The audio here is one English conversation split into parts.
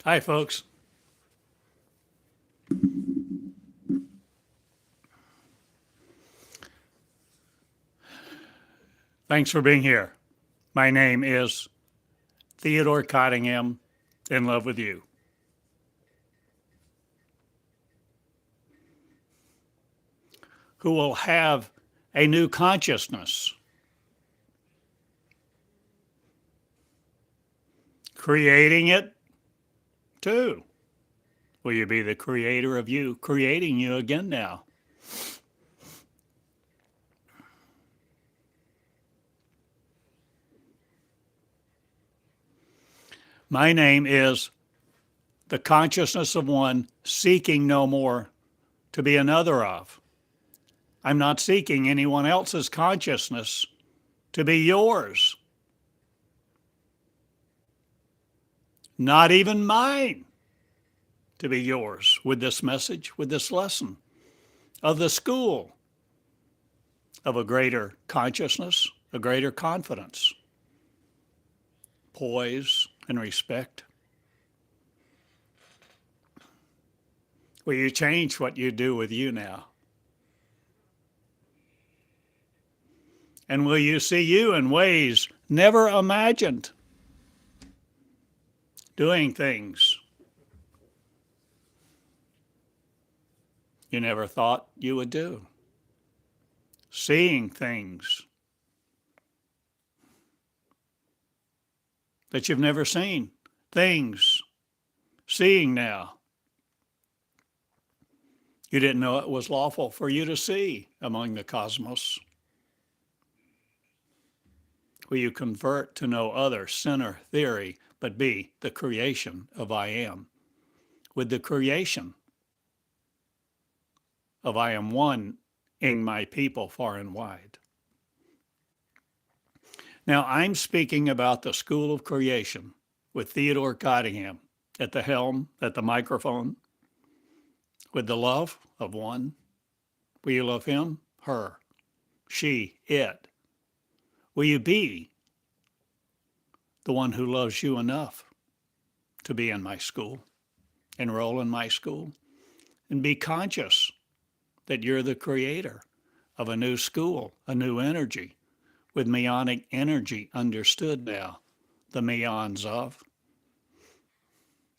Hi, folks. Thanks for being here. My name is Theodore Cottingham, in love with you. Who will have a new consciousness, creating it too. Will you be the creator of you, creating you again now? My name is the consciousness of one seeking no more to be another of. I'm not seeking anyone else's consciousness to be yours, not even mine to be yours with this message, with this lesson of the school of a greater consciousness, a greater confidence, poise, and respect. Will you change what you do with you now? And will you see you in ways never imagined? Doing things you never thought you would do. Seeing things that you've never seen. Things seeing now you didn't know it was lawful for you to see among the cosmos. Will you convert to no other sinner theory, but be the creation of I am, with the creation of I am one in my people far and wide? Now, I'm speaking about the School of Creation with Theodore Cottingham at the helm, at the microphone, with the love of one. Will you love him, her, she, it? Will you be the one who loves you enough to be in my school, enroll in my school, and be conscious that you're the creator of a new school, a new energy, with Meonic energy understood now, the meons of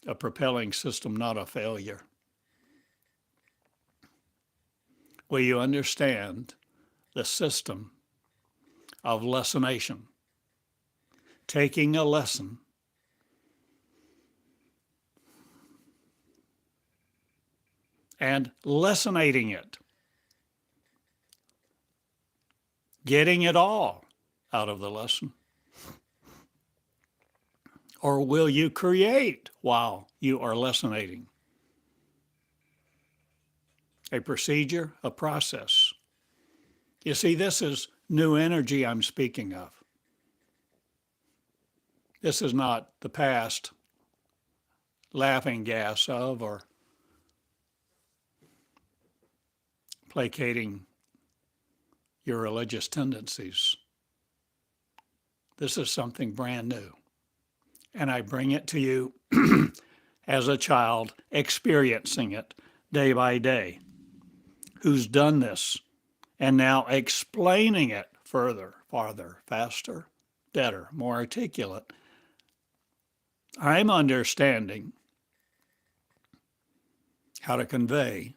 a propelling system, not a failure. Will you understand the system of lessonation, taking a lesson and lessonating it, getting it all out of the lesson? Or will you create while you are lessonating? A procedure, a process. You see, this is new energy I'm speaking of. This is not the past laughing gas of or placating your religious tendencies. This is something brand new. And I bring it to you as a child, experiencing it day by day, who's done this and now explaining it further, farther, faster, better, more articulate. I'm understanding how to convey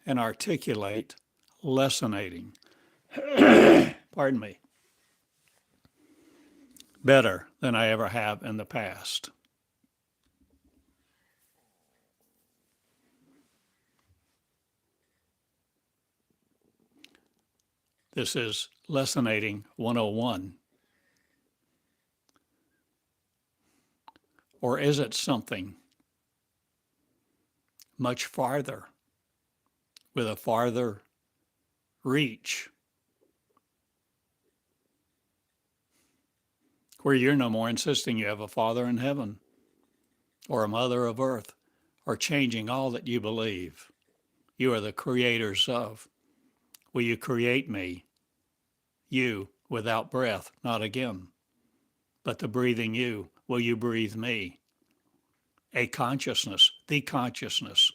and articulate lessonating, pardon me, better than I ever have in the past. This is Lessonating 101. Or is it something much farther, with a farther reach, where you're no more insisting you have a Father in heaven or a Mother of earth, or changing all that you believe? You are the creators of. Will you create me, you, without breath, not again, but the breathing you? Will you breathe me a consciousness, the consciousness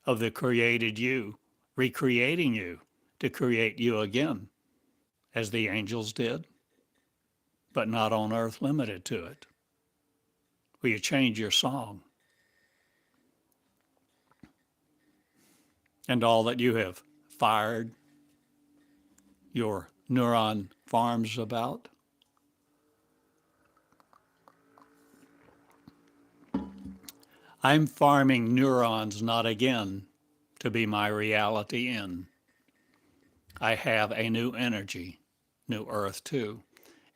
of the created you, recreating you to create you again, as the angels did, but not on earth limited to it. Will you change your song and all that you have fired your neuron farms about? I'm farming neurons not again to be my reality in. I have a new energy, new earth too,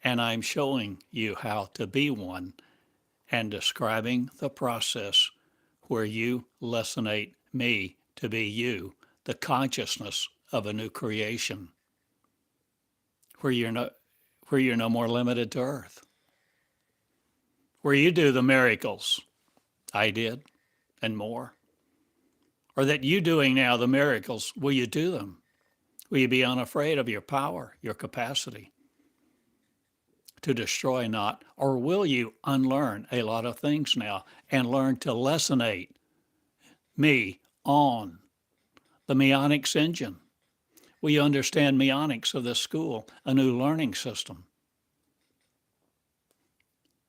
and I'm showing you how to be one and describing the process where you lessonate me to be you, the consciousness of a new creation, where you're no more limited to earth, where you do the miracles I did and more, or that you doing now the miracles, will you do them? Will you be unafraid of your power, your capacity to destroy not? Or will you unlearn a lot of things now and learn to lessonate me on the Meonics engine? Will you understand Meonics of this school, a new learning system?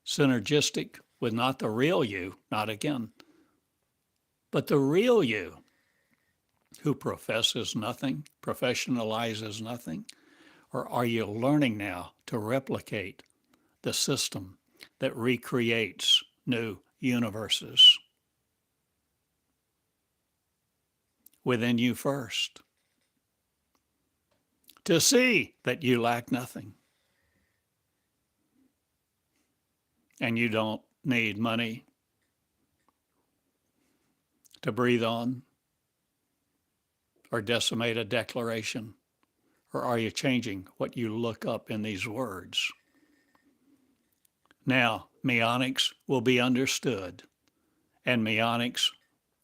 Synergistic with not the real you, not again, but the real you who professes nothing, professionalizes nothing? Or are you learning now to replicate the system that recreates new universes within you first? To see that you lack nothing and you don't need money to breathe on or decimate a declaration? Or are you changing what you look up in these words? Now, Meonics will be understood and Meonics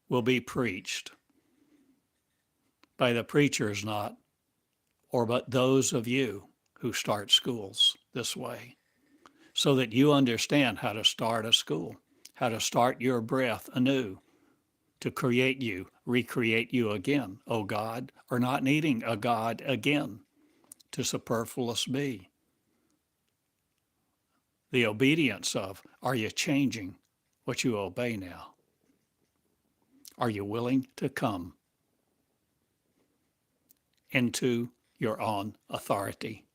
will be preached by the preachers not, or but those of you who start schools this way, so that you understand how to start a school, how to start your breath anew, to create you, recreate you again, O God, or not needing a God again, to superfluous be. The obedience of, are you changing what you obey now? Are you willing to come into your own authority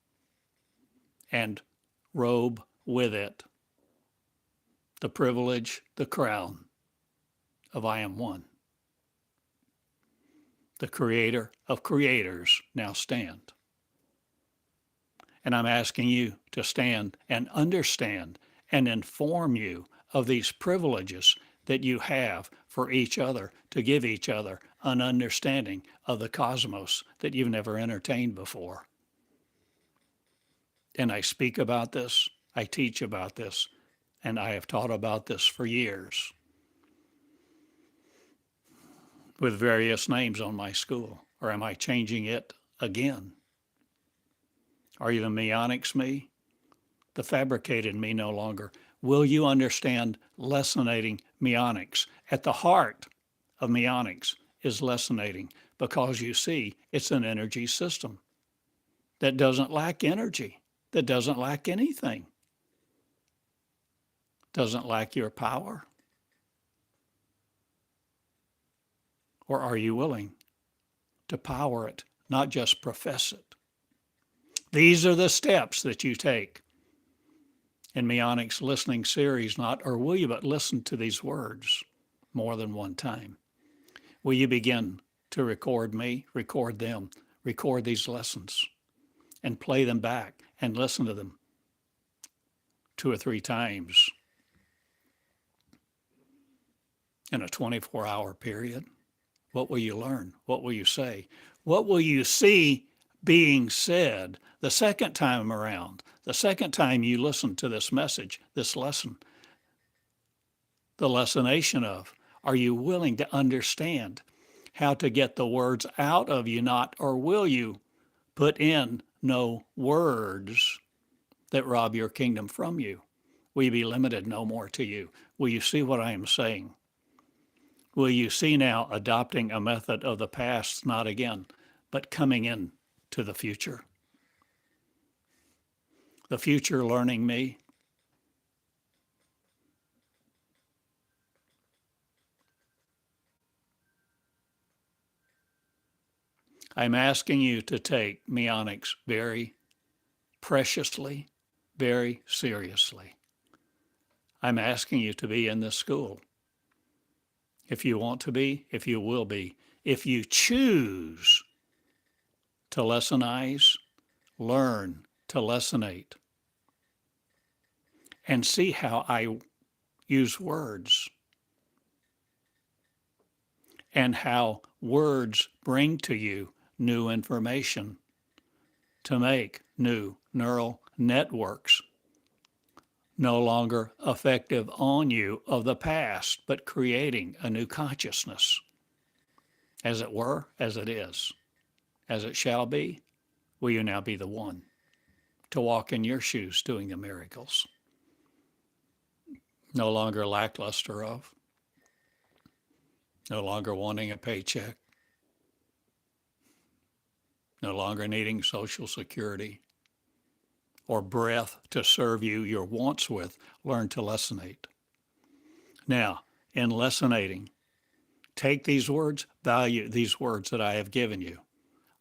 and robe with it the privilege, the crown of I am one? The creator of creators now stand. And I'm asking you to stand and understand and inform you of these privileges that you have for each other, to give each other an understanding of the cosmos that you've never entertained before. And I speak about this, I teach about this, and I have taught about this for years with various names on my school. Or am I changing it again? Are you the Meonics me? The fabricated me no longer. Will you understand lessonating Meonics? At the heart of Meonics is lessonating, because you see it's an energy system that doesn't lack energy, that doesn't lack anything, doesn't lack your power. Or are you willing to power it, not just profess it? These are the steps that you take in Meonics listening series, not, or will you but listen to these words more than one time? Will you begin to record me, record them, record these lessons, and play them back and listen to them 2 or 3 times in a 24-hour period? What will you learn? What will you say? What will you see being said the second time around? The second time you listen to this message, this lesson, the lessonation of, are you willing to understand how to get the words out of you, not, or will you put in no words that rob your kingdom from you? Will you be limited no more to you? Will you see what I am saying? Will you see now adopting a method of the past, not again, but coming in to the future? The future learning me. I'm asking you to take Meonics very preciously, very seriously. I'm asking you to be in this school. If you want to be, if you will be, if you choose to lessonize, learn to lessonate, and see how I use words and how words bring to you new information to make new neural networks no longer effective on you of the past, but creating a new consciousness, as it were, as it is, as it shall be. Will you now be the one to walk in your shoes doing the miracles? No longer lackluster of, no longer wanting a paycheck, no longer needing Social Security or breath to serve you your wants with. Learn to lessonate. Now, in lessonating, take these words, value these words that I have given you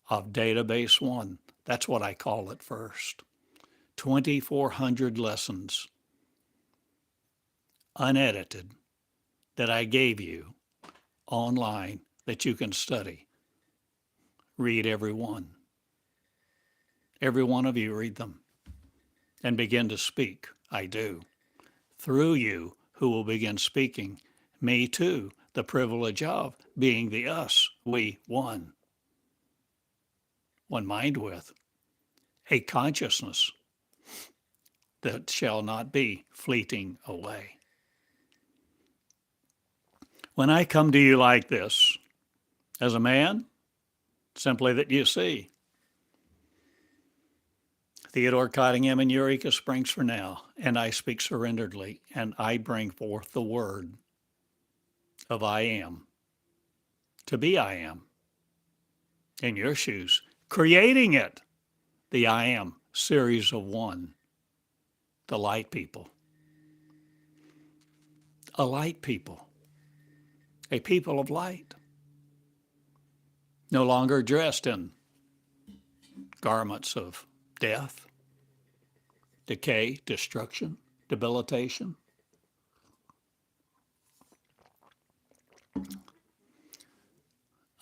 of database one. That's what I call it first. 2,400 lessons, unedited, that I gave you online that you can study. Read every one. Every one of you read them and begin to speak. I do. Through you, who will begin speaking, me too, the privilege of being the us, we, one mind with, a consciousness that shall not be fleeting away. When I come to you like this, as a man, simply that you see, Theodore Cottingham in Eureka Springs for now, and I speak surrenderedly, and I bring forth the word of I am, to be I am, in your shoes, creating it, the I am series of one, the light people, a light people, a people of light, no longer dressed in garments of death, decay, destruction, debilitation.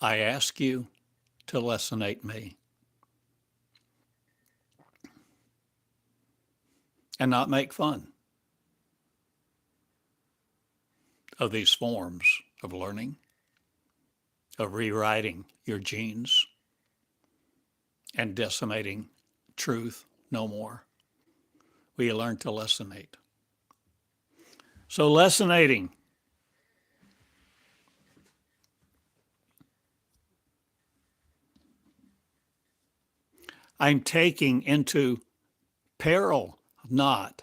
I ask you to lessonate me and not make fun of these forms of learning, of rewriting your genes and decimating truth no more. We learn to lessonate. So lessonating. I'm taking into peril not,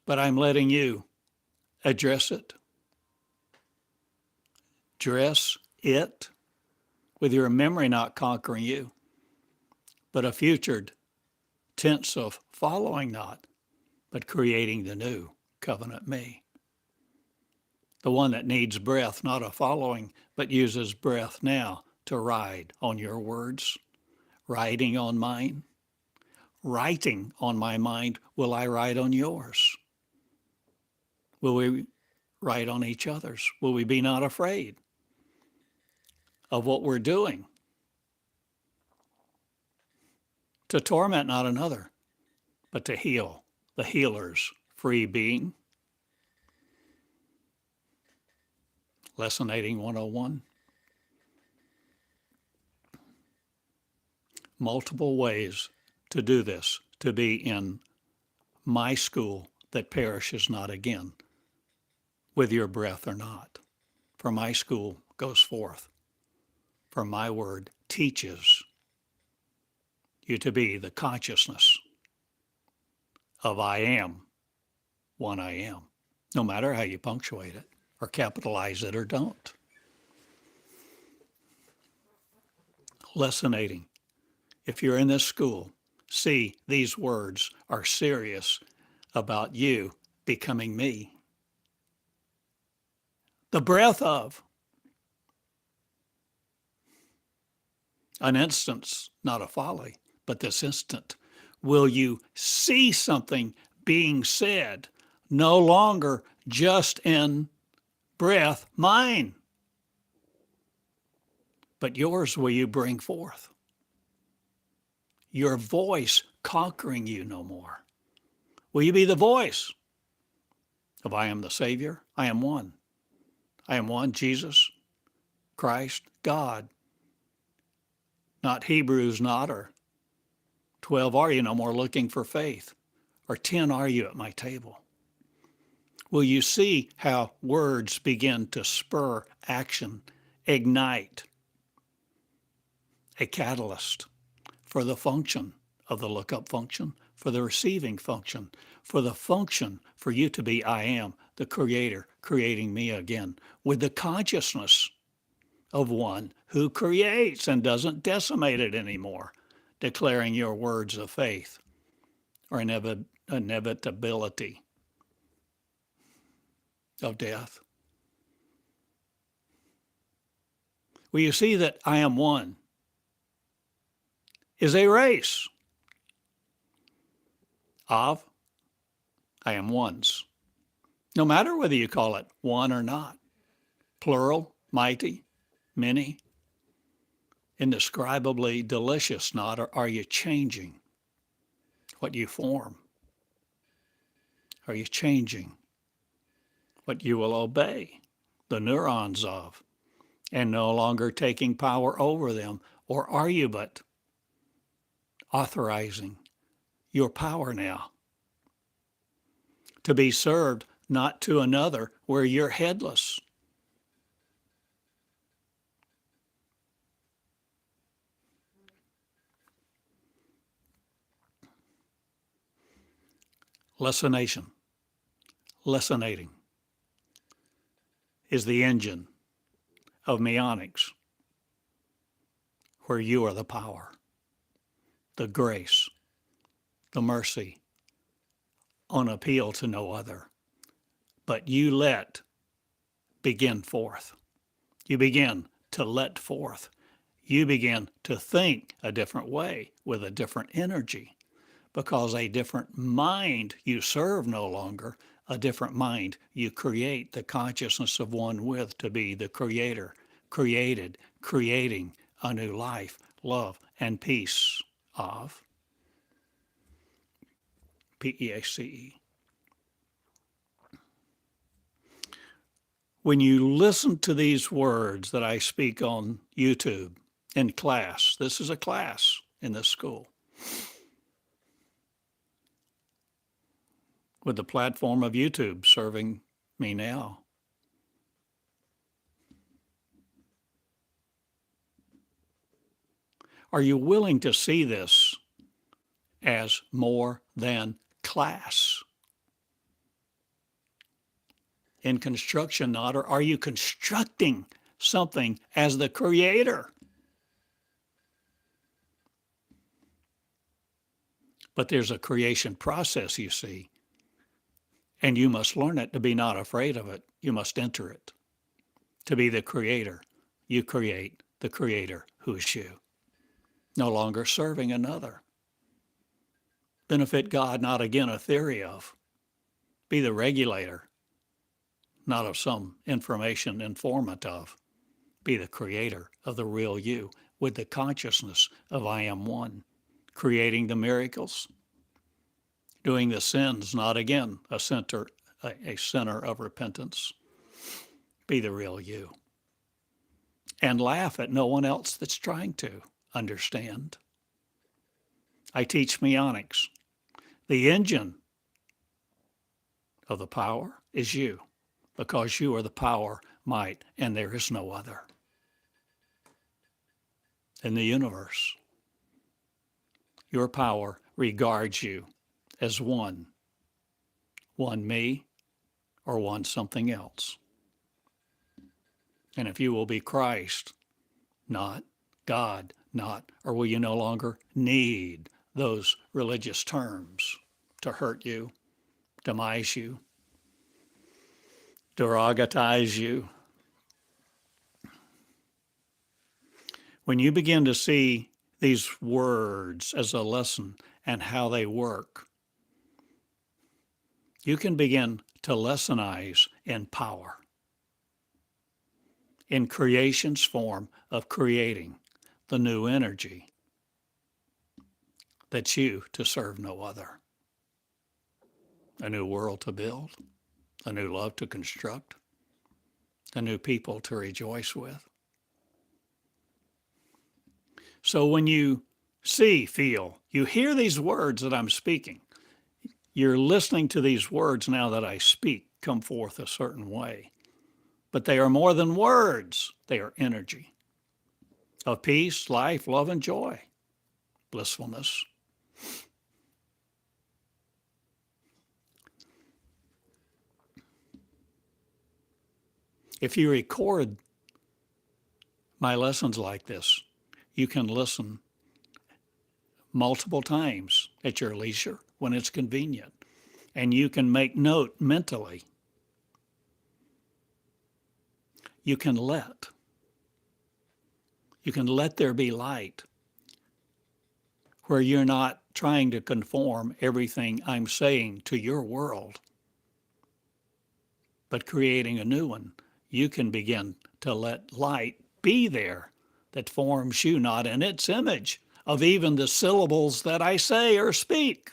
but I'm letting you address it, dress it with your memory not conquering you, but a future tense of following not, but creating the new covenant me. The one that needs breath, not a following, but uses breath now to ride on your words, riding on mine, writing on my mind. Will I write on yours? Will we write on each other's? Will we be not afraid of what we're doing? To torment not another, but to heal, the healer's free being. Lessonating 101. Multiple ways to do this, to be in my school that perishes not again, with your breath or not. For my school goes forth, for my word teaches you to be the consciousness of I am, one I am. no matter how you punctuate it or capitalize it or don't. Lessonating. If you're in this school, see these words are serious about you becoming me. The breath of. An instance, not a folly, but this instant. Will you see something being said, no longer just in breath, mine, but yours will you bring forth? Your voice conquering you no more. Will you be the voice of I am the Savior? I am one. I am one, Jesus, Christ, God. Not Hebrews, not, or 12 are you no more looking for faith, or 10 are you at my table? Will you see how words begin to spur action, ignite, a catalyst for the function of the lookup function, for the receiving function, for the function for you to be I am, the Creator, creating me again, with the consciousness of one who creates and doesn't decimate it anymore, declaring your words of faith or inevitability of death. Will you see that I am one is a race of I am ones, no matter whether you call it one or not, plural, mighty, many, indescribably delicious, not, or are you changing what you form? Are you changing what you will obey the neurons of and no longer taking power over them? Or are you but authorizing your power now to be served not to another where you're headless? Lessonating is the engine of Meonics, where you are the power, the grace, the mercy, on appeal to no other. But you begin forth. You begin to let forth. You begin to think a different way with a different energy, because a different mind you serve no longer, a different mind you create the consciousness of one with to be the Creator, created, creating a new life, love, and peace of. PEACE. When you listen to these words that I speak on YouTube in class, this is a class in this school, with the platform of YouTube serving me now. Are you willing to see this as more than class? In construction, not, or are you constructing something as the Creator? But there's a creation process, you see, and you must learn it to be not afraid of it. You must enter it. To be the Creator, you create the Creator who is you, no longer serving another. Benefit God, not again a theory of. Be the regulator, not of some information informant of. Be the creator of the real you with the consciousness of I am one, creating the miracles, doing the sins, not again a center of repentance. Be the real you. And laugh at no one else that's trying to understand. I teach Meonics. The engine of the power is you, because you are the power, might, and there is no other in the universe. Your power regards you as one me or want something else? And if you will be Christ, not God, not, or will you no longer need those religious terms to hurt you, demise you, derogatize you? When you begin to see these words as a lesson and how they work, you can begin to lessonize in power, in creation's form of creating the new energy that's you to serve no other. A new world to build, a new love to construct, a new people to rejoice with. So when you see, feel, you hear these words that I'm speaking, you're listening to these words now that I speak come forth a certain way. But they are more than words. They are energy of peace, life, love, and joy, blissfulness. If you record my lessons like this, you can listen multiple times at your leisure when it's convenient. And you can make note mentally. You can let there be light where you're not trying to conform everything I'm saying to your world, but creating a new one. You can begin to let light be there that forms you not in its image of even the syllables that I say or speak.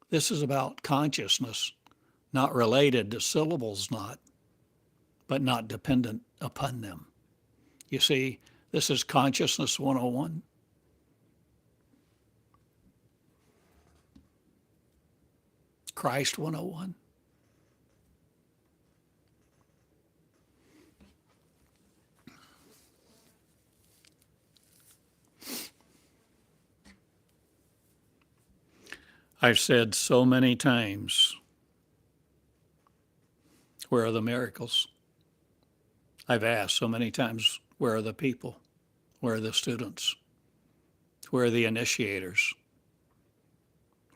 This is about consciousness, not related to syllables, but not dependent upon them. You see, this is Consciousness 101. Christ 101. I've said so many times, where are the miracles? I've asked so many times, where are the people? Where are the students? Where are the initiators?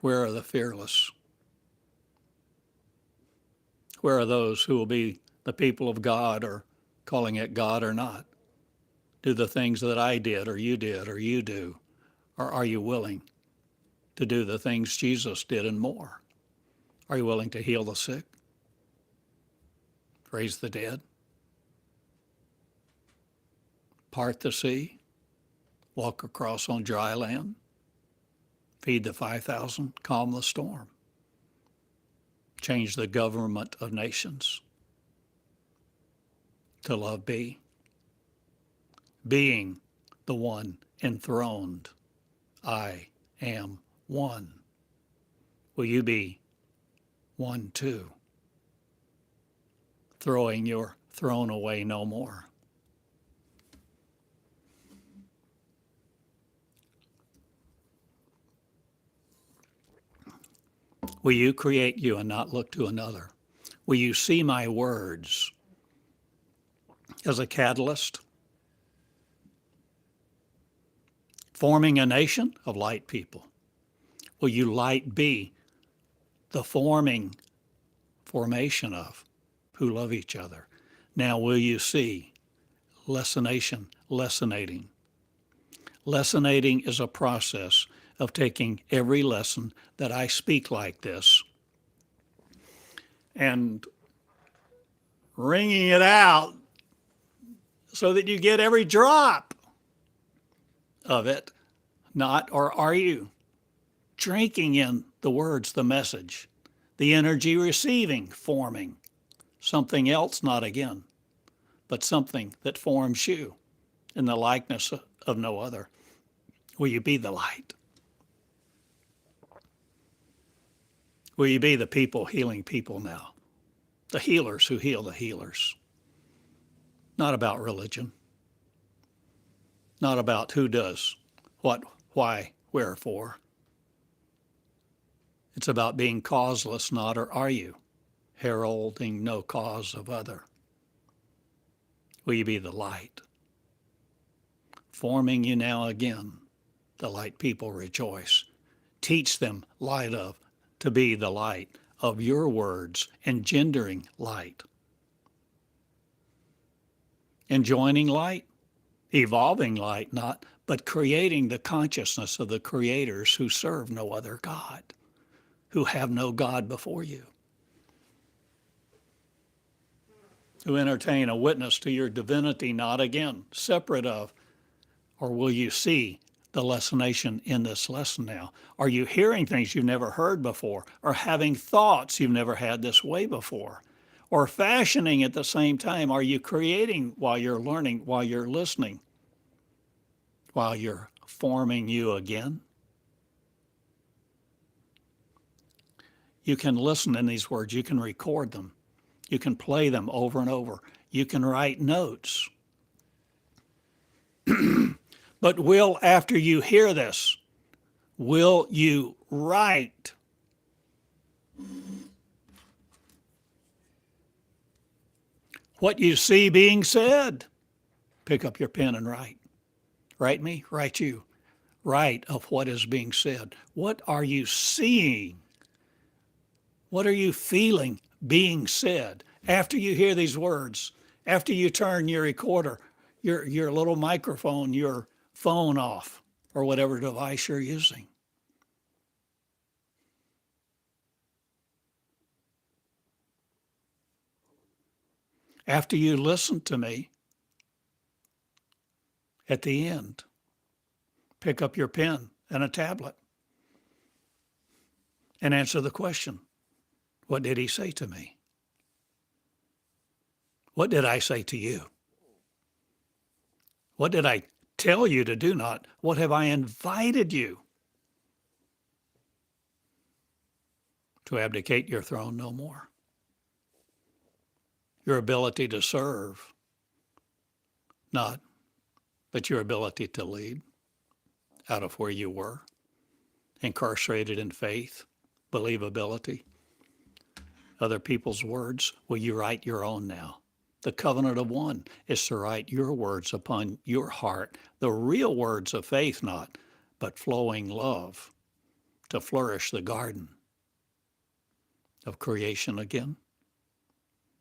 Where are the fearless? Where are those who will be the people of God, or calling it God or not? Do the things that I did or you do, or are you willing to do the things Jesus did and more? Are you willing to heal the sick? Raise the dead? Part the sea? Walk across on dry land? Feed the 5,000? Calm the storm? Change the government of nations? To love be? Being the one enthroned, I am one. Will you be one too? Throwing your throne away no more. Will you create you and not look to another? Will you see my words as a catalyst, forming a nation of light people? Will you light be the formation of who love each other? Now will you see lessonating? Lessonating is a process of taking every lesson that I speak like this and wringing it out so that you get every drop of it. Not, or are you drinking in the words, the message, the energy receiving, forming something else, not again, but something that forms you in the likeness of no other? Will you be the light? Will you be the people healing people now? The healers who heal the healers. Not about religion. Not about who does what, why, wherefore. It's about being causeless, not, or are you? Heralding no cause of other. Will you be the light? Forming you now again, the light people rejoice. Teach them light of, to be the light of your words, engendering light. Enjoining light, evolving light, not, but creating the consciousness of the creators who serve no other God, who have no God before you, who entertain a witness to your divinity, not again, separate of, or will you see the lesson in this lesson now? Are you hearing things you've never heard before, or having thoughts you've never had this way before, or fashioning at the same time? Are you creating while you're learning, while you're listening, while you're forming you again? You can listen in these words. You can record them. You can play them over and over. You can write notes. But after you hear this, will you write? What you see being said? Pick up your pen and write. Write me, write you. Write of what is being said. What are you seeing? What are you feeling being said? After you hear these words, after you turn your recorder, your little microphone, your phone off, or whatever device you're using. After you listen to me, at the end, pick up your pen and a tablet and answer the question, what did he say to me? What did I say to you? What did I tell you to do not? What have I invited you? To abdicate your throne no more. Your ability to serve, not, but your ability to lead out of where you were, incarcerated in faith, believability, other people's words. Will you write your own now? The covenant of one is to write your words upon your heart, the real words of faith, not, but flowing love, to flourish the garden of creation again.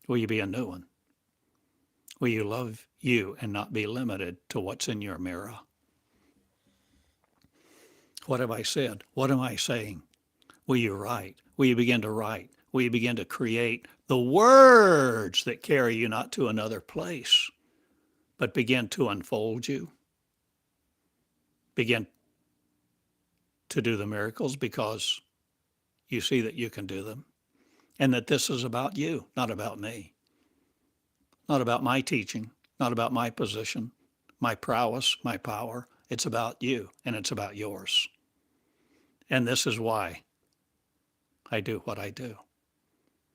Will you be a new one? Will you love you and not be limited to what's in your mirror? What have I said? What am I saying? Will you write? Will you begin to write? Will you begin to create the words that carry you not to another place, but begin to unfold you? Begin to do the miracles because you see that you can do them, and that this is about you, not about me, not about my teaching, not about my position, my prowess, my power. It's about you, and it's about yours. And this is why I do what I do.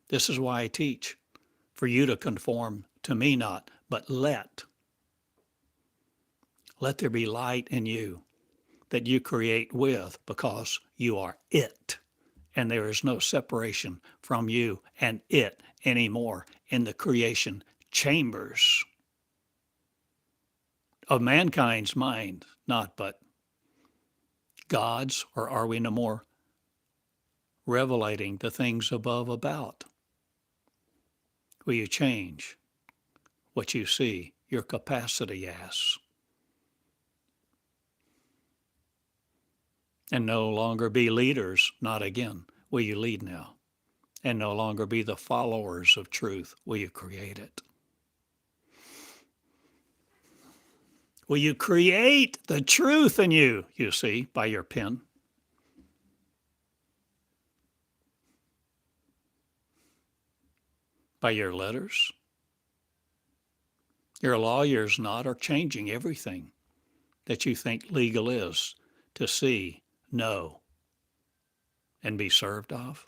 This is why I teach, for you to conform to me not, but let there be light in you that you create with, because you are it. And there is no separation from you and it anymore in the creation chambers of mankind's mind, not but God's, or are we no more revelating the things above about? Will you change what you see your capacity as? And no longer be leaders, not again. Will you lead now? And no longer be the followers of truth. Will you create it? Will you create the truth in you, you see, by your pen? By your letters? Your lawyers not are changing everything that you think legal is to see, know, and be served of.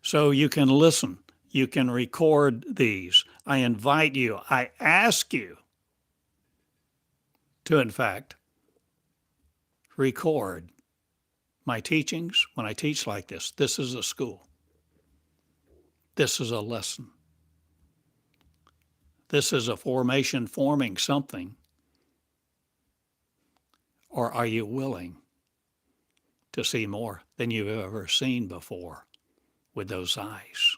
So you can listen. You can record these. I invite you, I ask you to, in fact, record My teachings, when I teach like this is a school. This is a lesson. This is a formation forming something. Or are you willing to see more than you've ever seen before with those eyes?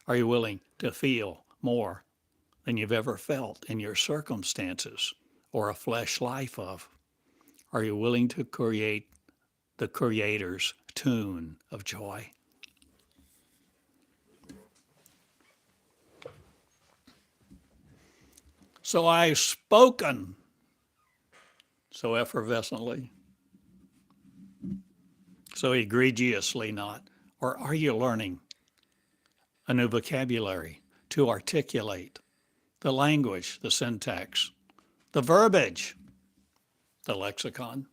Are you willing to feel more than you've ever felt in your circumstances or a flesh life of? Are you willing to create the Creator's tune of joy? So I've spoken so effervescently, so egregiously not. Or are you learning a new vocabulary to articulate the language, the syntax, the verbiage, the lexicon?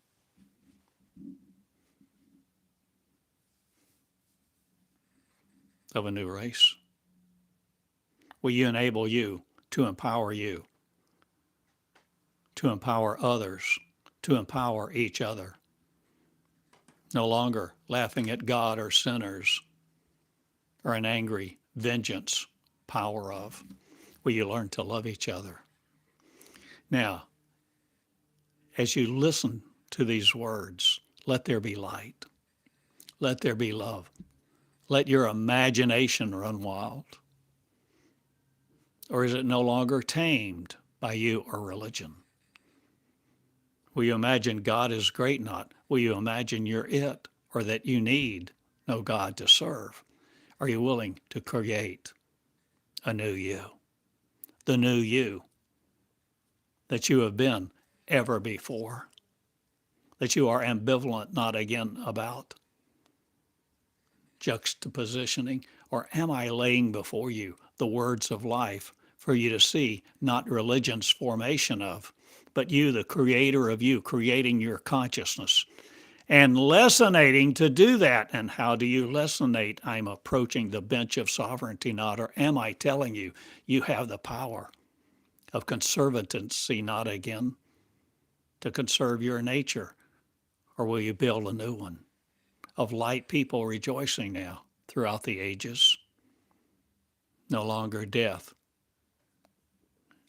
Of a new race? Will you enable you to empower others, to empower each other? No longer laughing at God or sinners or an angry vengeance power of. Will you learn to love each other? Now, as you listen to these words, let there be light. Let there be love. Let your imagination run wild. Or is it no longer tamed by you or religion? Will you imagine God is great not? Will you imagine you're it or that you need no God to serve? Are you willing to create a new you? The new you that you have been ever before, that you are ambivalent not again about, juxtapositioning, or am I laying before you the words of life for you to see, not religion's formation of, but you, the creator of you, creating your consciousness and lessonating to do that? And how do you lessonate? I'm approaching the bench of sovereignty not, or am I telling you, you have the power of conservancy not again to conserve your nature? Or will you build a new one of light people rejoicing now throughout the ages? No longer death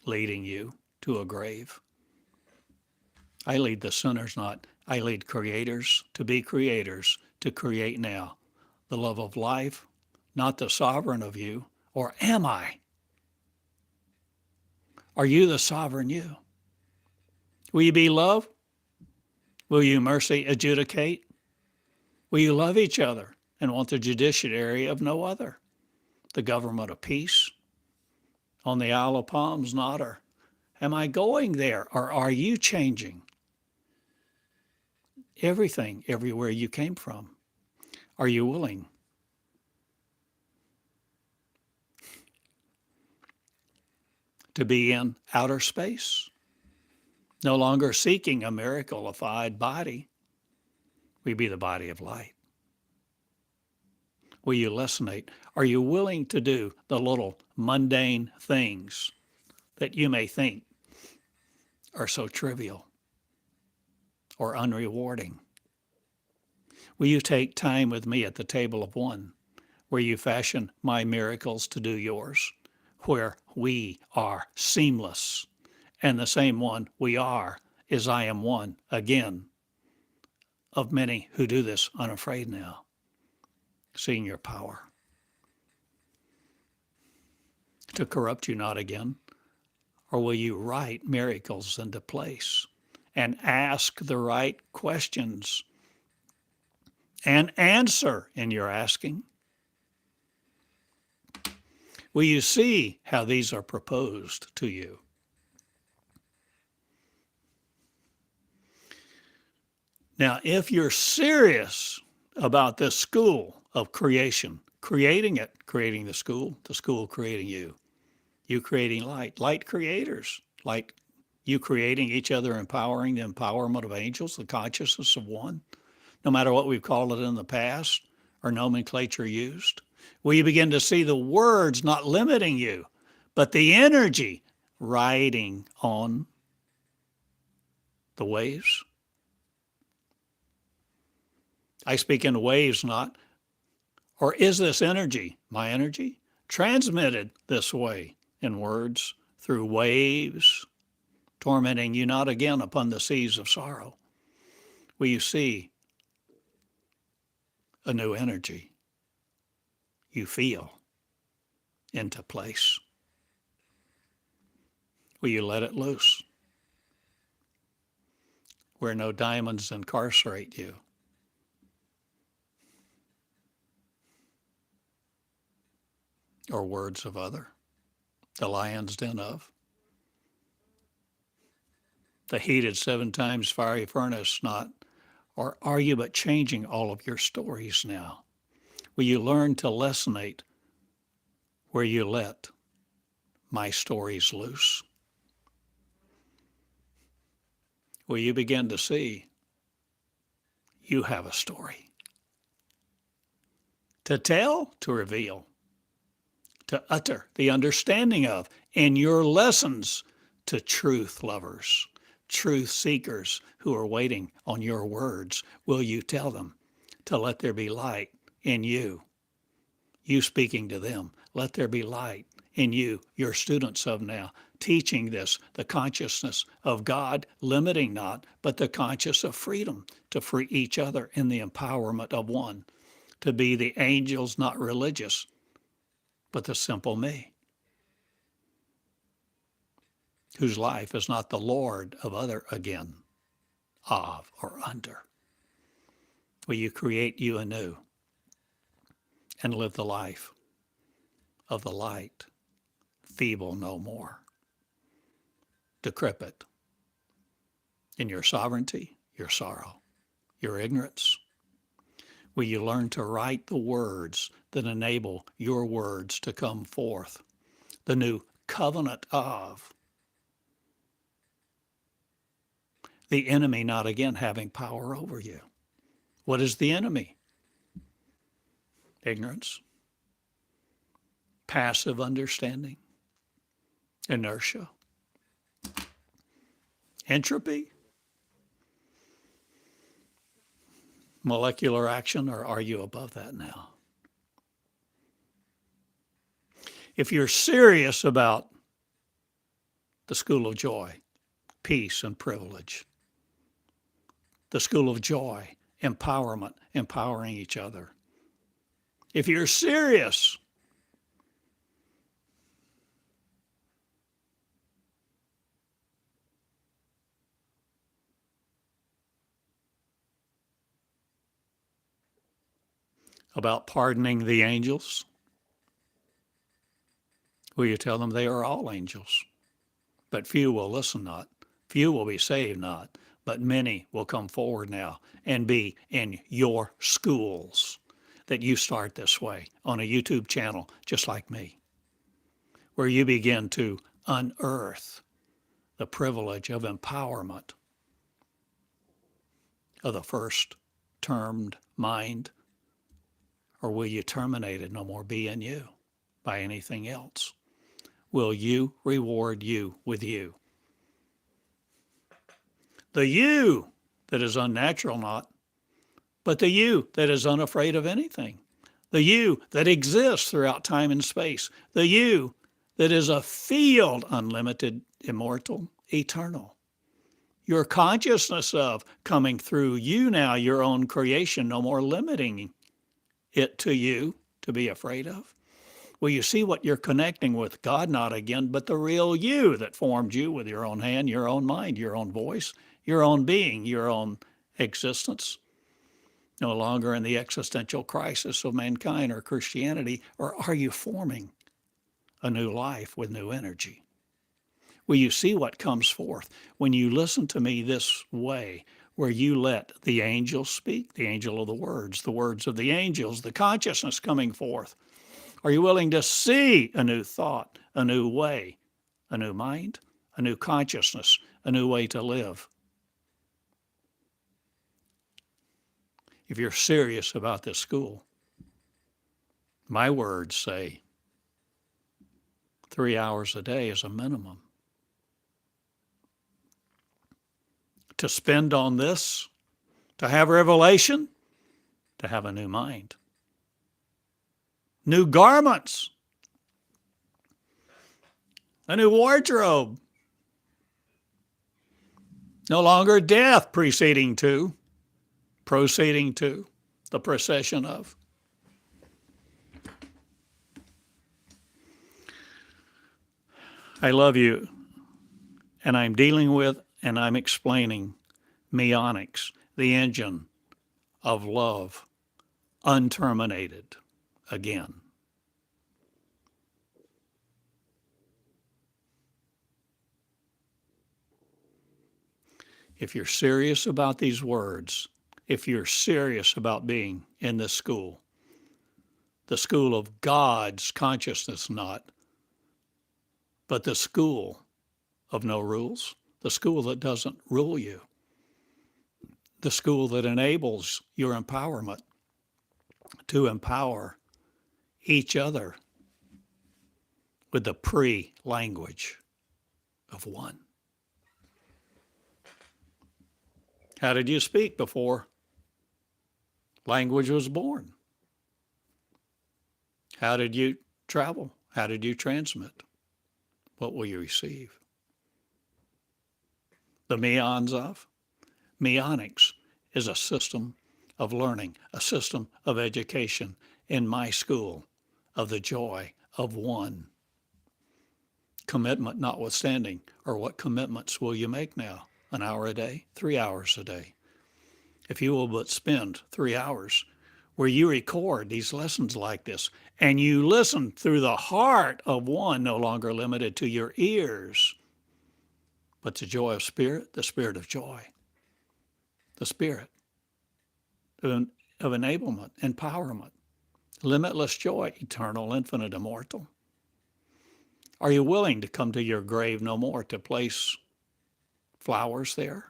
leading you to a grave. I lead the sinners not. I lead creators to be creators, to create now the love of life, not the sovereign of you. Or am I? Are you the sovereign you? Will you be love? Will you mercy adjudicate? Will you love each other and want the judiciary of no other? The government of peace on the Isle of Palms not? Or am I going there? Or are you changing everything everywhere you came from? Are you willing to be in outer space? No longer seeking a miracle-ified body. We be the body of light. Will you lessonate? Are you willing to do the little mundane things that you may think are so trivial or unrewarding? Will you take time with me at the table of one, where you fashion my miracles to do yours, where we are seamless, and the same one we are is I am one again, of many who do this unafraid now, seeing your power to corrupt you not again? Or will you write miracles into place and ask the right questions and answer in your asking? Will you see how these are proposed to you? Now, if you're serious about this school of creation, creating it, creating the school creating you creating light, light creators, light, you creating each other, empowering the empowerment of angels, the consciousness of one, no matter what we've called it in the past or nomenclature used. Will you begin to see the words not limiting you, but the energy riding on the waves? I speak in waves, not, or is this energy, my energy, transmitted this way in words through waves, tormenting you not again upon the seas of sorrow? Will you see a new energy you feel into place? Will you let it loose? Where no diamonds incarcerate you. Or words of other, the lion's den of. The heated 7 times fiery furnace not, or are you but changing all of your stories now? Will you learn to lessonate where you let my stories loose? Will you begin to see you have a story to tell, to reveal, to utter the understanding of, and your lessons to truth lovers, truth seekers who are waiting on your words? Will you tell them to let there be light in you? You speaking to them, let there be light in you, your students of now, teaching this, the consciousness of God, limiting not, but the conscious of freedom to free each other in the empowerment of one, to be the angels not religious, but the simple me, whose life is not the Lord of other again, of or under. Will you create you anew and live the life of the light, feeble no more, decrepit in your sovereignty, your sorrow, your ignorance? Will you learn to write the words that enable your words to come forth, the new covenant of the enemy not again having power over you? What is the enemy? Ignorance, passive understanding, inertia, entropy, molecular action, or are you above that now? If you're serious about the school of joy, peace, and privilege, the school of joy, empowerment, empowering each other, if you're serious about pardoning the angels, will you tell them they are all angels? But few will listen not, few will be saved not, but many will come forward now and be in your schools that you start this way on a YouTube channel just like me, where you begin to unearth the privilege of empowerment of the first termed mind? Or will you terminate it, no more be in you by anything else? Will you reward you with you? The you that is unnatural not, but the you that is unafraid of anything. The you that exists throughout time and space. The you that is a field unlimited, immortal, eternal. Your consciousness of coming through you now, your own creation, no more limiting it to you to be afraid of. Will you see what you're connecting with? God not again, but the real you that formed you with your own hand, your own mind, your own voice, your own being, your own existence. No longer in the existential crisis of mankind or Christianity, or are you forming a new life with new energy? Will you see what comes forth when you listen to me this way, where you let the angels speak, the angel of the words of the angels, the consciousness coming forth? Are you willing to see a new thought, a new way, a new mind, a new consciousness, a new way to live? If you're serious about this school, my words say 3 hours a day is a minimum. To spend on this, to have revelation, to have a new mind. New garments, a new wardrobe. No longer death proceeding to, the procession of. I love you, and I'm dealing with and I'm explaining Meonics, the engine of love, unterminated again. If you're serious about these words, if you're serious about being in this school, the school of God's consciousness, not, but the school of no rules, the school that doesn't rule you, the school that enables your empowerment to empower each other with the pre-language of one. How did you speak before language was born? How did you travel? How did you transmit? What will you receive? The meons of? Meonics is a system of learning, a system of education in my school of the joy of one. Commitment notwithstanding, or what commitments will you make now? An hour a day, 3 hours a day. If you will but spend 3 hours where you record these lessons like this and you listen through the heart of one, no longer limited to your ears, but the joy of spirit, the spirit of joy, the spirit of enablement, empowerment, limitless joy, eternal, infinite, immortal. Are you willing to come to your grave no more, to place flowers there,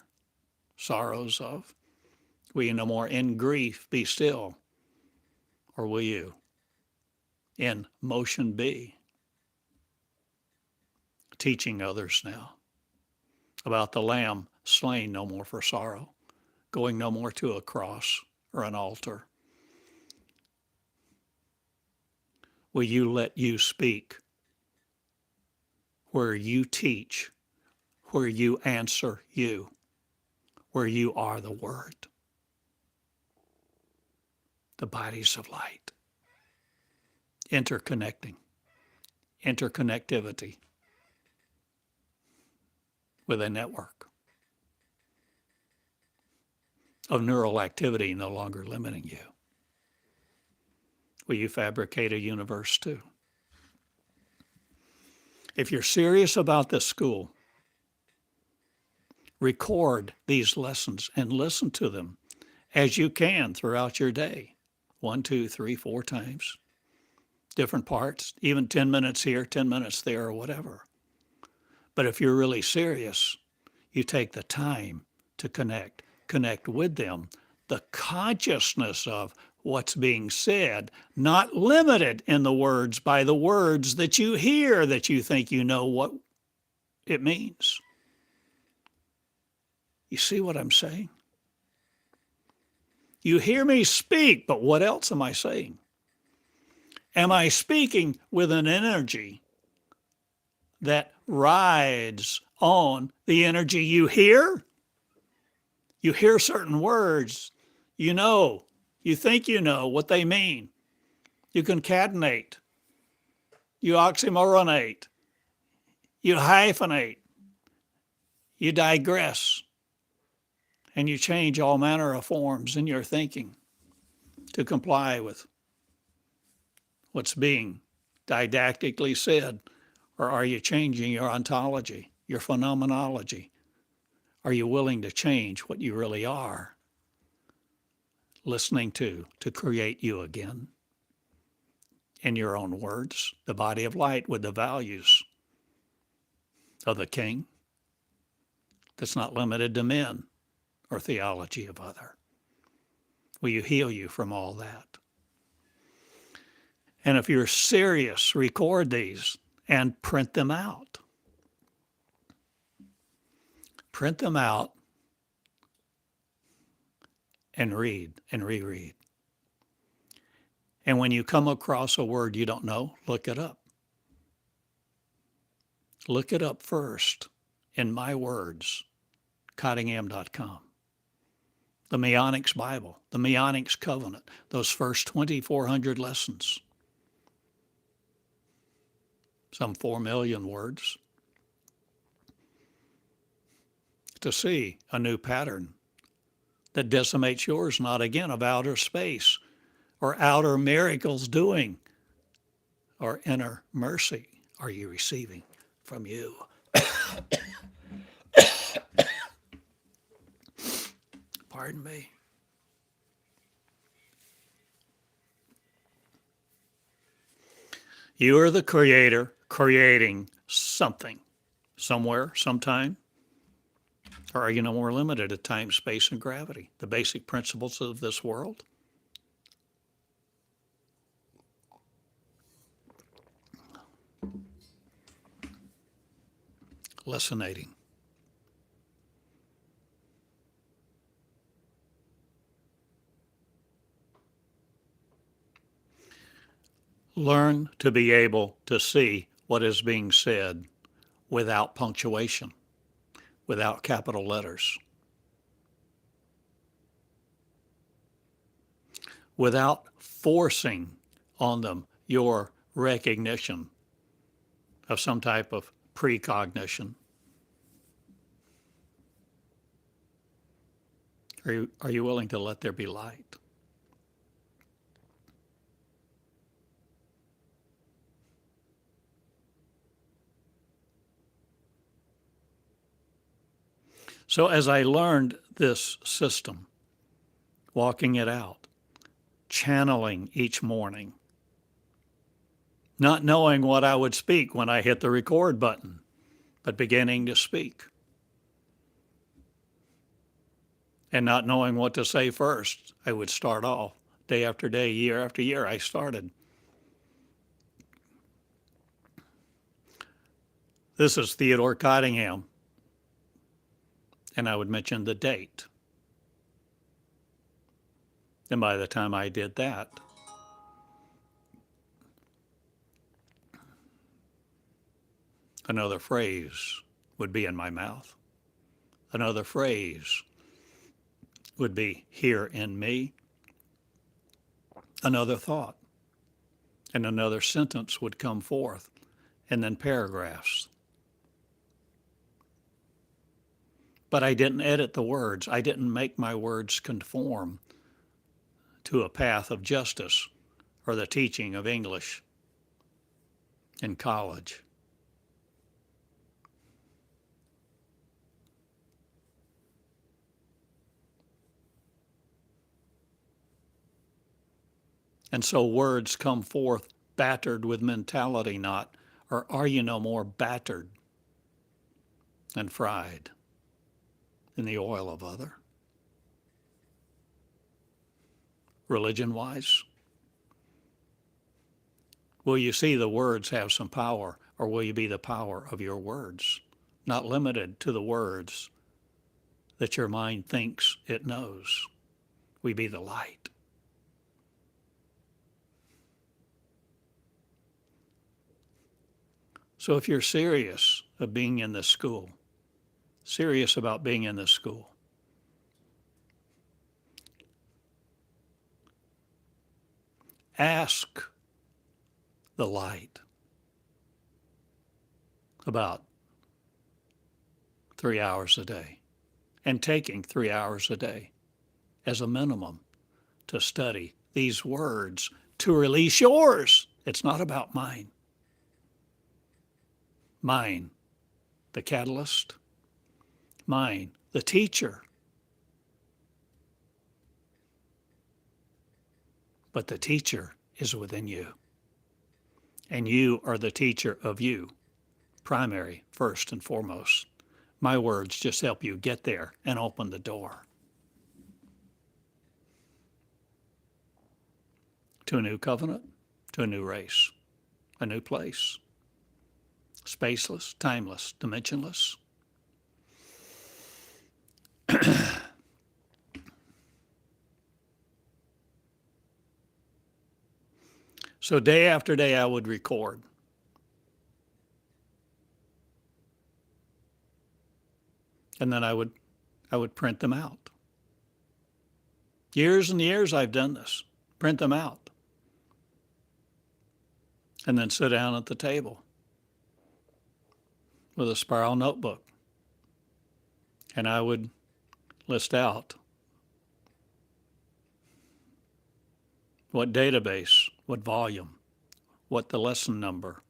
sorrows of? Will you no more in grief be still? Or will you in motion be? Teaching others now about the Lamb slain no more for sorrow, going no more to a cross or an altar. Will you let you speak where you teach, where you answer you, where you are the Word? The bodies of light, interconnecting, interconnectivity with a network of neural activity no longer limiting you. Will you fabricate a universe too? If you're serious about this school, record these lessons and listen to them as you can throughout your day. 1, 2, 3, 4 times. Different parts, even 10 minutes here, 10 minutes there, or whatever. But if you're really serious, you take the time to connect with them, the consciousness of what's being said, not limited in the words by the words that you hear that you think you know what it means. You see what I'm saying? You hear me speak, but what else am I saying? Am I speaking with an energy that rides on the energy you hear? You hear certain words, you know, you think you know what they mean. You concatenate, you oxymoronate, you hyphenate, you digress, and you change all manner of forms in your thinking to comply with what's being didactically said. Or are you changing your ontology, your phenomenology? Are you willing to change what you really are? Listening to create you again in your own words, the body of light with the values of the King that's not limited to men or theology of other. Will you heal you from all that? And if you're serious, record these and print them out. Print them out and read and reread And when you come across a word you don't know, look it up. Look it up first in my words, Cottingham.com. The Meonics Bible, the Meonics Covenant, those first 2,400 lessons, some 4 million words, to see a new pattern that decimates yours, not again of outer space or outer miracles doing or inner mercy are you receiving from you. Pardon me. You are the creator creating something, somewhere, sometime. Or are you no more limited to time, space, and gravity, the basic principles of this world? Lessinating. Learn to be able to see what is being said without punctuation, without capital letters, without forcing on them your recognition of some type of precognition. Are you willing to let there be light? So as I learned this system, walking it out, channeling each morning, not knowing what I would speak when I hit the record button, but beginning to speak, and not knowing what to say first, I would start off day after day, year after year. I started. This is Theodore Cottingham, and I would mention the date. And by the time I did that, another phrase would be in my mouth. Another phrase would be here in me. Another thought and another sentence would come forth, and then paragraphs. But I didn't edit the words. I didn't make my words conform to a path of justice or the teaching of English in college. And so words come forth battered with mentality, not, or are you no more battered and fried in the oil of other? Religion-wise, will you see the words have some power, or will you be the power of your words, not limited to the words that your mind thinks it knows? We be the light. So if you're serious of being in this school, serious about being in this school, ask the light about 3 hours a day, and taking 3 hours a day as a minimum to study these words to release yours. It's not about mine. Mine, the catalyst. Mine, the teacher. But the teacher is within you. And you are the teacher of you, primary, first and foremost. My words just help you get there and open the door to a new covenant, to a new race, a new place. Spaceless, timeless, dimensionless. So day after day, I would record. And then I would print them out. Years and years I've done this. Print them out. And then sit down at the table with a spiral notebook. And I would list out what database, what volume, what the lesson number,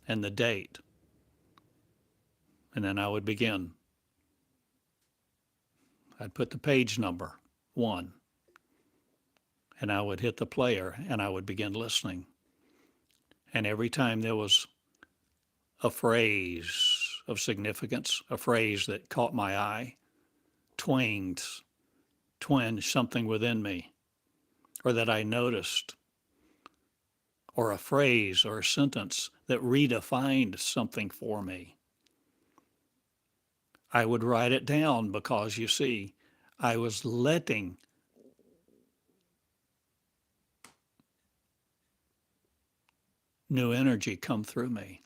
and the date. And then I would begin. I'd put the page number, 1, and I would hit the player and I would begin listening. And every time there was a phrase of significance, a phrase that caught my eye, twinged something within me, or that I noticed, or a phrase or a sentence that redefined something for me, I would write it down because, you see, I was letting new energy come through me.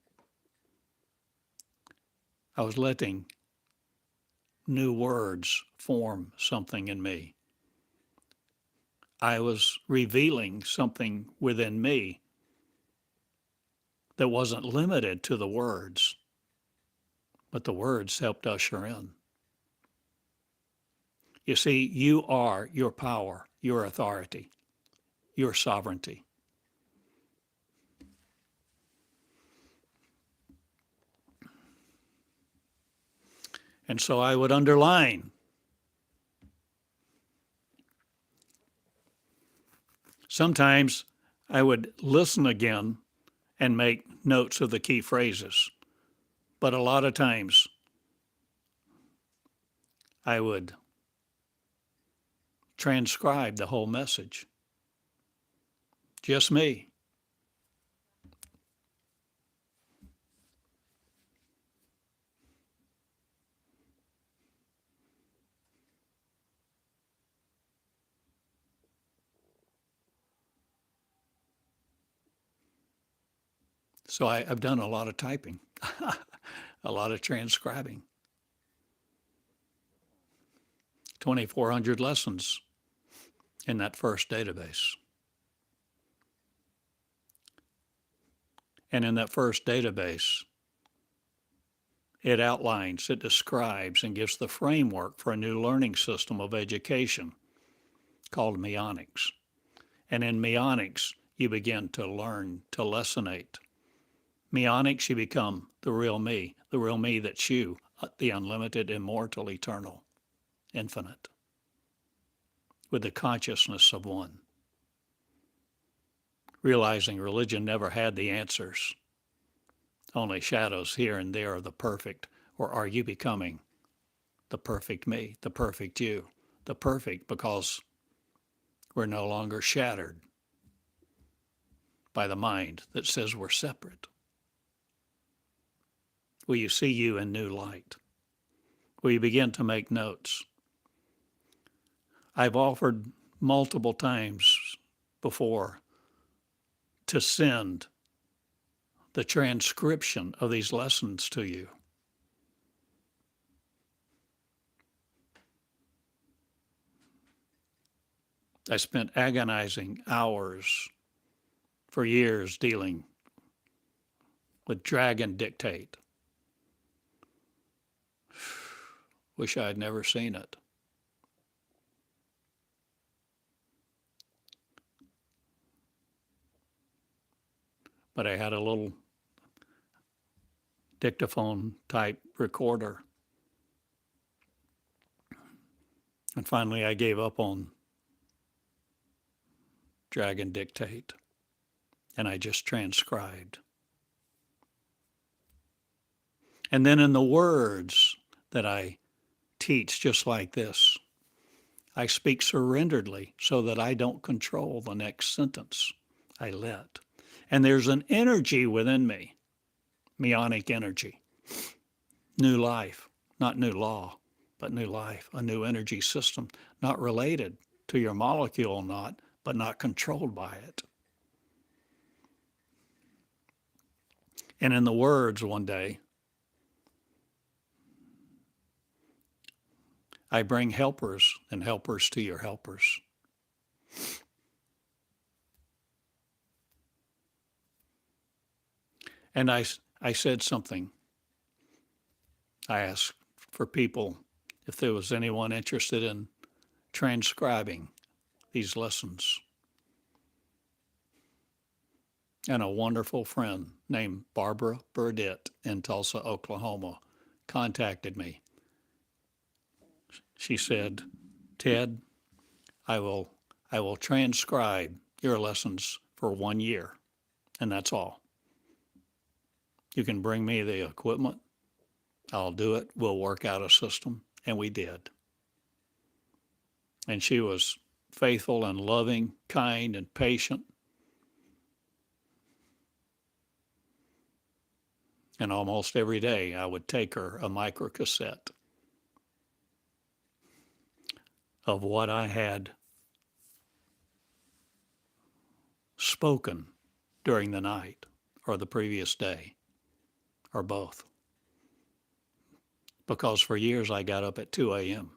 I was letting new words form something in me. I was revealing something within me that wasn't limited to the words, but the words helped usher in. You see, you are your power, your authority, your sovereignty. And so I would underline. Sometimes I would listen again and make notes of the key phrases. But a lot of times I would transcribe the whole message. Just me. So I've done a lot of typing, a lot of transcribing. 2,400 lessons in that first database. And in that first database, it outlines, it describes, and gives the framework for a new learning system of education called Meonics. And in Meonics, you begin to learn to lessonate. Meonics, you become the real me that's you, the unlimited, immortal, eternal, infinite, with the consciousness of one. Realizing religion never had the answers, only shadows here and there of the perfect, or are you becoming the perfect me, the perfect you, the perfect because we're no longer shattered by the mind that says we're separate. Will you see you in new light? Will you begin to make notes? I've offered multiple times before to send the transcription of these lessons to you. I spent agonizing hours for years dealing with Dragon Dictate. Wish I had never seen it. But I had a little dictaphone type recorder. And finally I gave up on Dragon Dictate and I just transcribed. And then in the words that I teach, just like this, I speak surrenderedly so that I don't control the next sentence. I let. And there's an energy within me, meonic energy, new life, not new law, but new life, a new energy system, not related to your molecule, but not controlled by it. And in the words one day, I bring helpers and helpers to your helpers. And I said something. I asked for people if there was anyone interested in transcribing these lessons. And a wonderful friend named Barbara Burdett in Tulsa, Oklahoma, contacted me. She said, Ted, I will transcribe your lessons for 1 year, and that's all. You can bring me the equipment. I'll do it. We'll work out a system. And we did. And she was faithful and loving, kind and patient. And almost every day I would take her a microcassette of what I had spoken during the night or the previous day or both. Because for years I got up at 2 a.m.,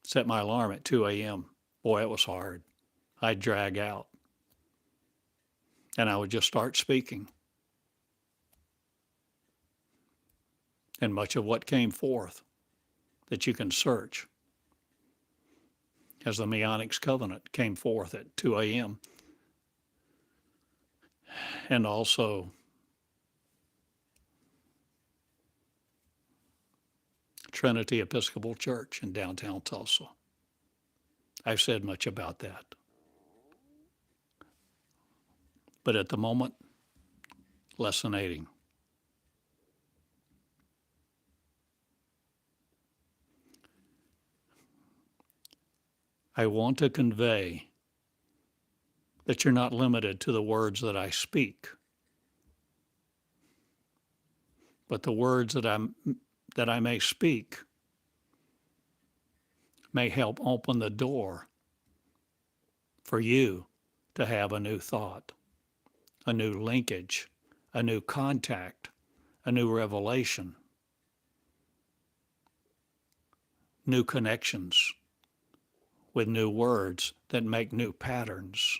set my alarm at 2 a.m. Boy, it was hard. I'd drag out and I would just start speaking. And much of what came forth that you can search as the Meonics Covenant came forth at 2 a.m. And also Trinity Episcopal Church in downtown Tulsa. I've said much about that. But at the moment, lessonating. I want to convey that you're not limited to the words that I speak, but the words that I may speak may help open the door for you to have a new thought, a new linkage, a new contact, a new revelation, new connections with new words that make new patterns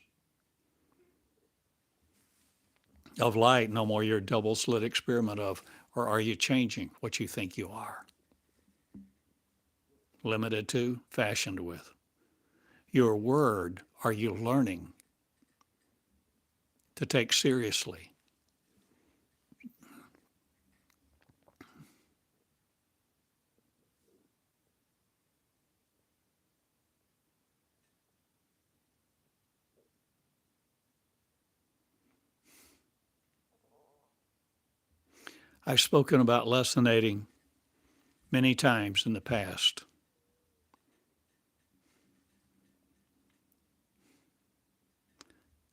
of light. No more your double slit experiment of, or are you changing what you think you are? Limited to, fashioned with. Your word, are you learning to take seriously? I've spoken about lessonating many times in the past.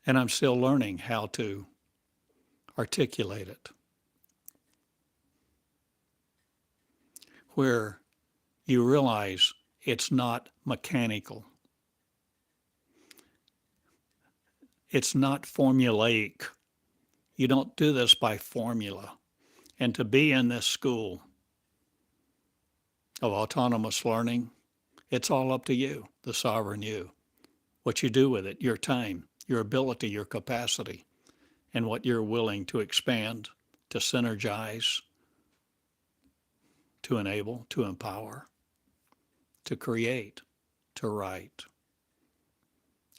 And I'm still learning how to articulate it. Where you realize it's not mechanical. It's not formulaic. You don't do this by formula. And to be in this school of autonomous learning, it's all up to you, the sovereign you. What you do with it, your time, your ability, your capacity, and what you're willing to expand, to synergize, to enable, to empower, to create, to write,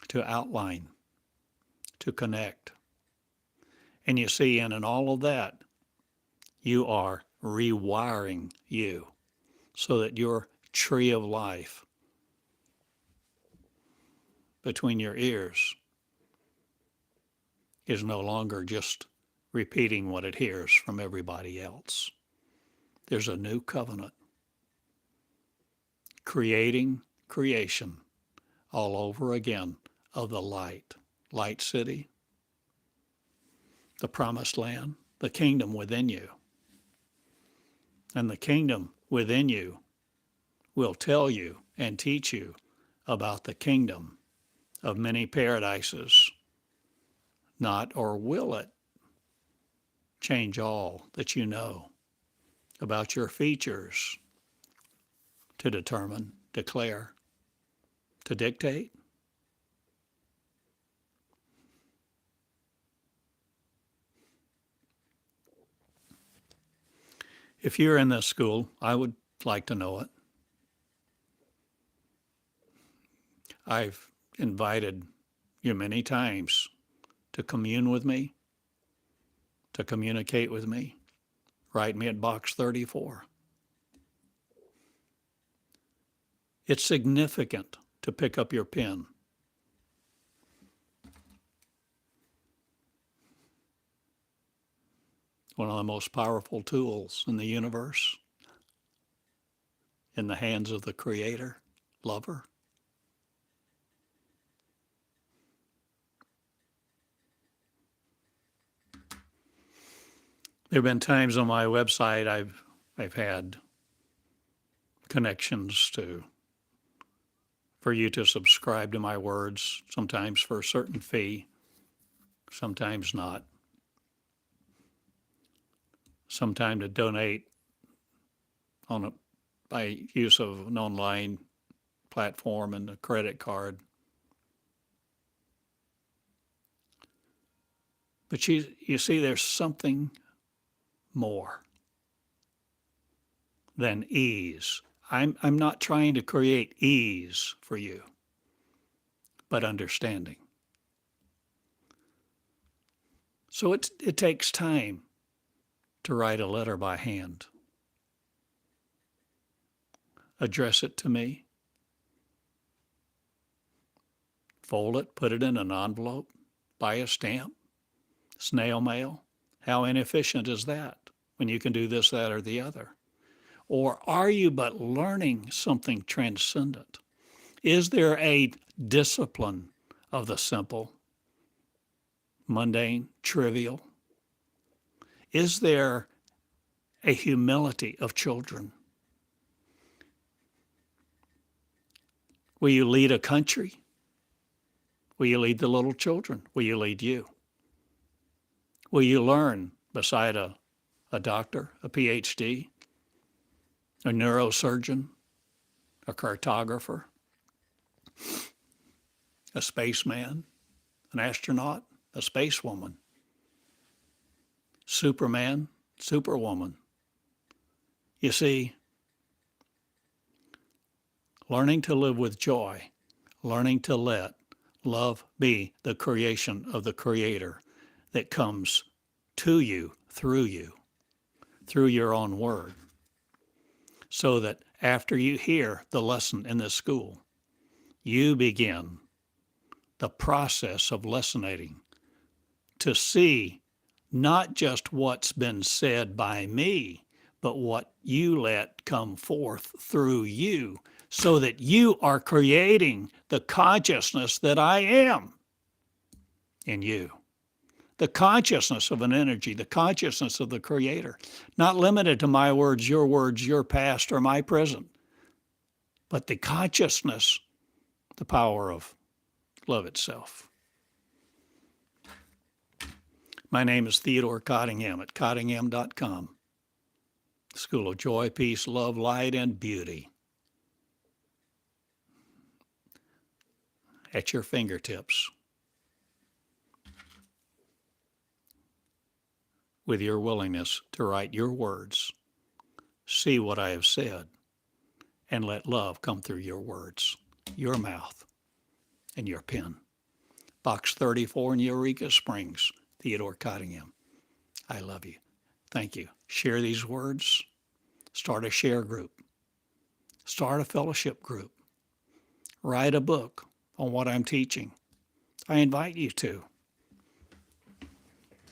to outline, to connect. And you see, and in all of that, you are rewiring you so that your tree of life between your ears is no longer just repeating what it hears from everybody else. There's a new covenant, creating creation all over again of the light city, the promised land, the kingdom within you. And the kingdom within you will tell you and teach you about the kingdom of many paradises. Not or will it change all that you know about your features to determine, declare, to dictate? If you're in this school, I would like to know it. I've invited you many times to commune with me, to communicate with me. Write me at box 34. It's significant to pick up your pen. One of the most powerful tools in the universe, in the hands of the Creator, Lover. There have been times on my website I've had connections for you to subscribe to my words, sometimes for a certain fee, sometimes not. Sometime to donate by use of an online platform and a credit card. But you see, there's something more than ease. I'm not trying to create ease for you, but understanding. So it takes time to write a letter by hand. Address it to me. Fold it, put it in an envelope, buy a stamp, snail mail. How inefficient is that when you can do this, that, or the other? Or are you but learning something transcendent? Is there a discipline of the simple, mundane, trivial? Is there a humility of children? Will you lead a country? Will you lead the little children? Will you lead you? Will you learn beside a doctor, a PhD, a neurosurgeon, a cartographer, a spaceman, an astronaut, a spacewoman, Superman, Superwoman? You see, learning to live with joy, learning to let love be the creation of the Creator that comes to you, through your own word, so that after you hear the lesson in this school, you begin the process of lessonating to see not just what's been said by me, but what you let come forth through you, so that you are creating the consciousness that I am in you. The consciousness of an energy, the consciousness of the Creator, not limited to my words, your past, or my present, but the consciousness, the power of love itself. My name is Theodore Cottingham at Cottingham.com. School of Joy, Peace, Love, Light, and Beauty. At your fingertips. With your willingness to write your words, see what I have said, and let love come through your words, your mouth, and your pen. Box 34 in Eureka Springs, Theodore Cottingham. I love you. Thank you. Share these words. Start a share group. Start a fellowship group. Write a book on what I'm teaching. I invite you to.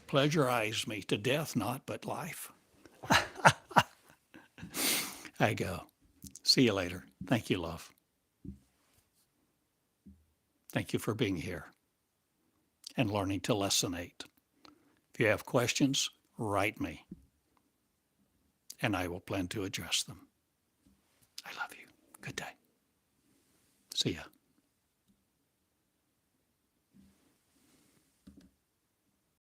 Pleasurize me to death, not but life. I go. See you later. Thank you, love. Thank you for being here and learning to lessonate. If you have questions, write me, and I will plan to address them. I love you. Good day. See ya.